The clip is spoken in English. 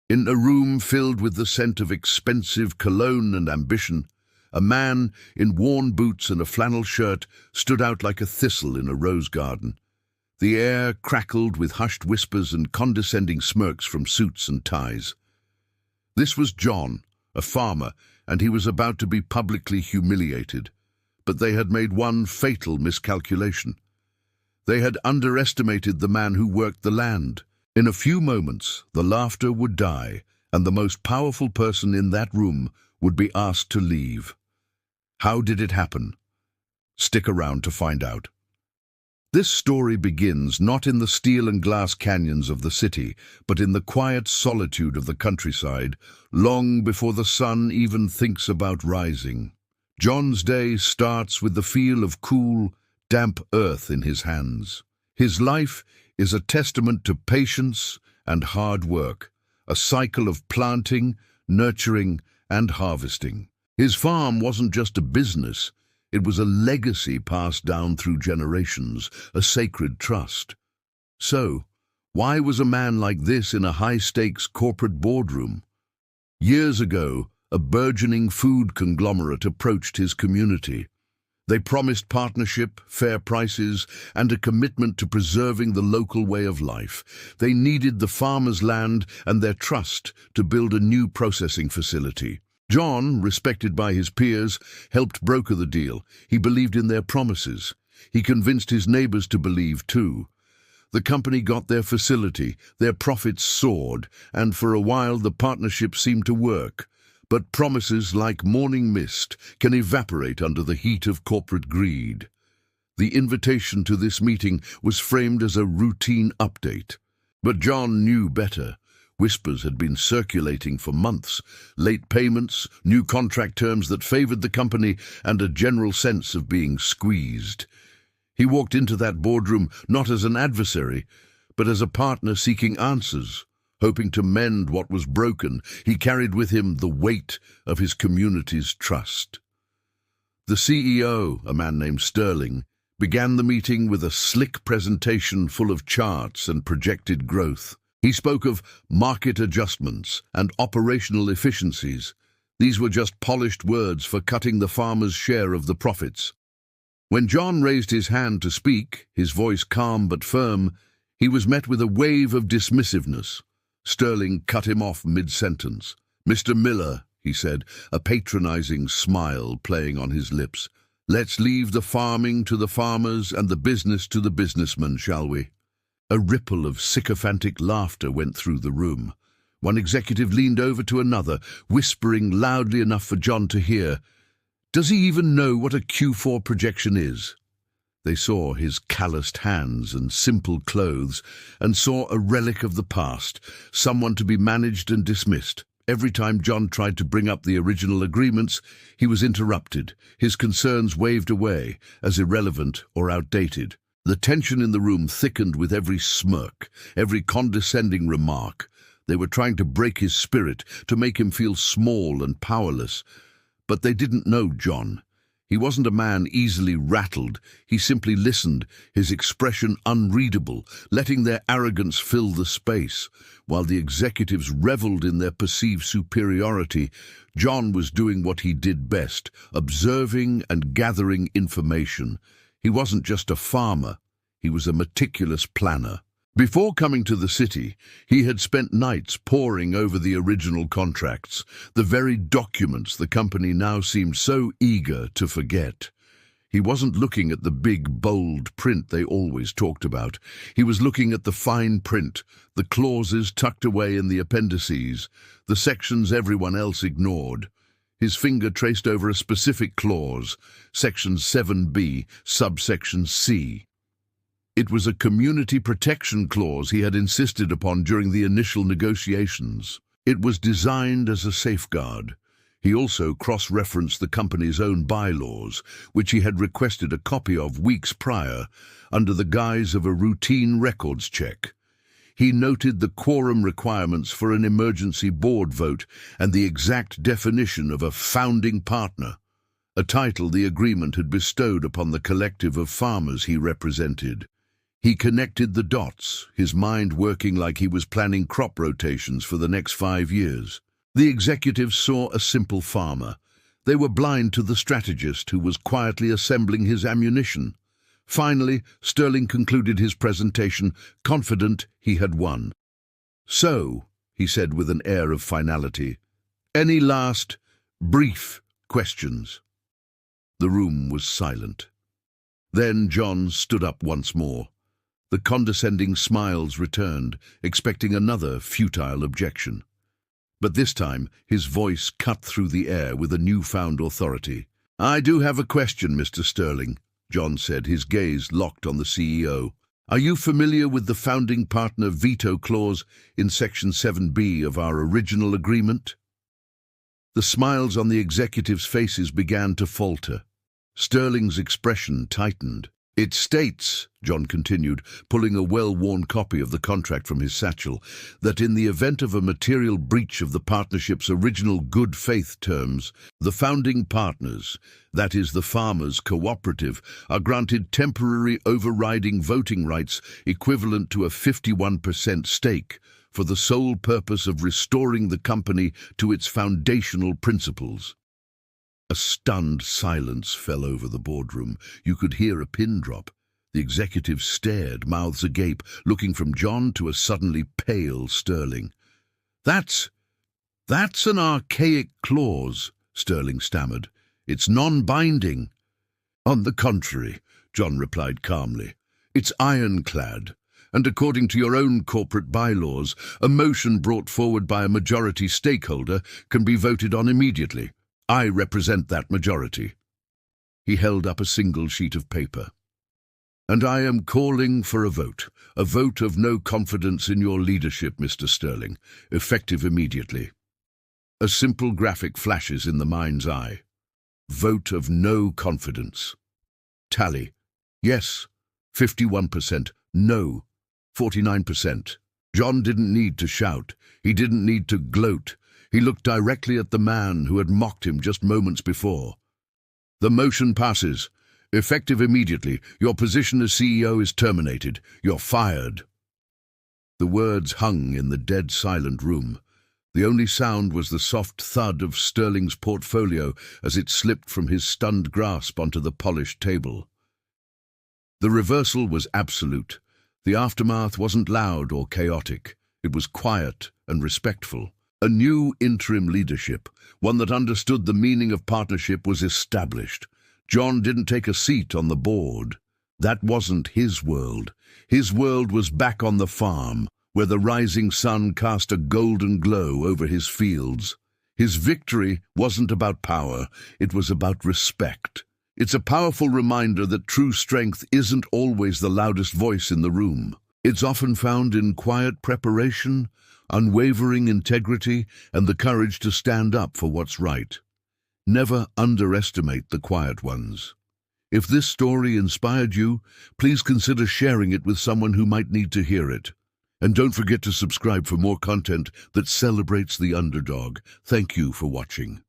In a room filled with the scent of expensive cologne and ambition, a man in worn boots and a flannel shirt stood out like a thistle in a rose garden. The air crackled with hushed whispers and condescending smirks from suits and ties. This was John, a farmer, and he was about to be publicly humiliated. But they had made one fatal miscalculation. They had underestimated the man who worked the land. In a few moments, the laughter would die, and the most powerful person in that room would be asked to leave. How did it happen? Stick around to find out. This story begins not in the steel and glass canyons of the city, but in the quiet solitude of the countryside, long before the sun even thinks about rising. John's day starts with the feel of cool, damp earth in his hands. His life is a testament to patience and hard work, a cycle of planting, nurturing, and harvesting. His farm wasn't just a business, it was a legacy passed down through generations, a sacred trust. So, why was a man like this in a high-stakes corporate boardroom? Years ago, a burgeoning food conglomerate approached his community. They promised partnership, fair prices, and a commitment to preserving the local way of life. They needed the farmers' land and their trust to build a new processing facility. John, respected by his peers, helped broker the deal. He believed in their promises. He convinced his neighbors to believe too. The company got their facility, their profits soared, and for a while the partnership seemed to work. But promises, like morning mist, can evaporate under the heat of corporate greed. The invitation to this meeting was framed as a routine update. But John knew better. Whispers had been circulating for months, late payments, new contract terms that favored the company, and a general sense of being squeezed. He walked into that boardroom not as an adversary, but as a partner seeking answers. Hoping to mend what was broken, he carried with him the weight of his community's trust. The CEO, a man named Sterling, began the meeting with a slick presentation full of charts and projected growth. He spoke of market adjustments and operational efficiencies. These were just polished words for cutting the farmer's share of the profits. When John raised his hand to speak, his voice calm but firm, he was met with a wave of dismissiveness. Sterling cut him off mid-sentence. "Mr. Miller," he said, a patronizing smile playing on his lips, "let's leave the farming to the farmers and the business to the businessmen, shall we?" A ripple of sycophantic laughter went through the room. One executive leaned over to another, whispering loudly enough for John to hear, "Does he even know what a Q4 projection is?" They saw his calloused hands and simple clothes, and saw a relic of the past, someone to be managed and dismissed. Every time John tried to bring up the original agreements, he was interrupted, his concerns waved away as irrelevant or outdated. The tension in the room thickened with every smirk, every condescending remark. They were trying to break his spirit, to make him feel small and powerless. But they didn't know John. He wasn't a man easily rattled. He simply listened, his expression unreadable, letting their arrogance fill the space. While the executives reveled in their perceived superiority, John was doing what he did best, observing and gathering information. He wasn't just a farmer, he was a meticulous planner. Before coming to the city, he had spent nights poring over the original contracts, the very documents the company now seemed so eager to forget. He wasn't looking at the big, bold print they always talked about. He was looking at the fine print, the clauses tucked away in the appendices, the sections everyone else ignored. His finger traced over a specific clause, Section 7B, subsection C. It was a community protection clause he had insisted upon during the initial negotiations. It was designed as a safeguard. He also cross-referenced the company's own bylaws, which he had requested a copy of weeks prior, under the guise of a routine records check. He noted the quorum requirements for an emergency board vote and the exact definition of a founding partner, a title the agreement had bestowed upon the collective of farmers he represented. He connected the dots, his mind working like he was planning crop rotations for the next 5 years. The executives saw a simple farmer. They were blind to the strategist who was quietly assembling his ammunition. Finally, Sterling concluded his presentation, confident he had won. "So," he said with an air of finality, "any last, brief questions?" The room was silent. Then John stood up once more. The condescending smiles returned, expecting another futile objection. But this time, his voice cut through the air with a newfound authority. "I do have a question, Mr. Sterling," John said, his gaze locked on the CEO. "Are you familiar with the founding partner veto clause in Section 7B of our original agreement?" The smiles on the executives' faces began to falter. Sterling's expression tightened. "It states," John continued, pulling a well-worn copy of the contract from his satchel, "that in the event of a material breach of the partnership's original good faith terms, the founding partners, that is the farmers' cooperative, are granted temporary overriding voting rights equivalent to a 51% stake for the sole purpose of restoring the company to its foundational principles." A stunned silence fell over the boardroom. You could hear a pin drop. The executives stared, mouths agape, looking from John to a suddenly pale Sterling. That's an archaic clause," Sterling stammered. "It's non-binding." "On the contrary," John replied calmly, "it's ironclad. And according to your own corporate bylaws, a motion brought forward by a majority stakeholder can be voted on immediately. I represent that majority." He held up a single sheet of paper. "And I am calling for a vote of no confidence in your leadership, Mr. Sterling, effective immediately." A simple graphic flashes in the mind's eye. Vote of no confidence. Tally. Yes, 51%. No, 49%. John didn't need to shout. He didn't need to gloat. He looked directly at the man who had mocked him just moments before. "The motion passes. Effective immediately. Your position as CEO is terminated. You're fired." The words hung in the dead silent room. The only sound was the soft thud of Sterling's portfolio as it slipped from his stunned grasp onto the polished table. The reversal was absolute. The aftermath wasn't loud or chaotic. It was quiet and respectful. A new interim leadership, one that understood the meaning of partnership, was established. John didn't take a seat on the board. That wasn't his world. His world was back on the farm, where the rising sun cast a golden glow over his fields. His victory wasn't about power, it was about respect. It's a powerful reminder that true strength isn't always the loudest voice in the room. It's often found in quiet preparation, unwavering integrity, and the courage to stand up for what's right. Never underestimate the quiet ones. If this story inspired you, please consider sharing it with someone who might need to hear it. And don't forget to subscribe for more content that celebrates the underdog. Thank you for watching.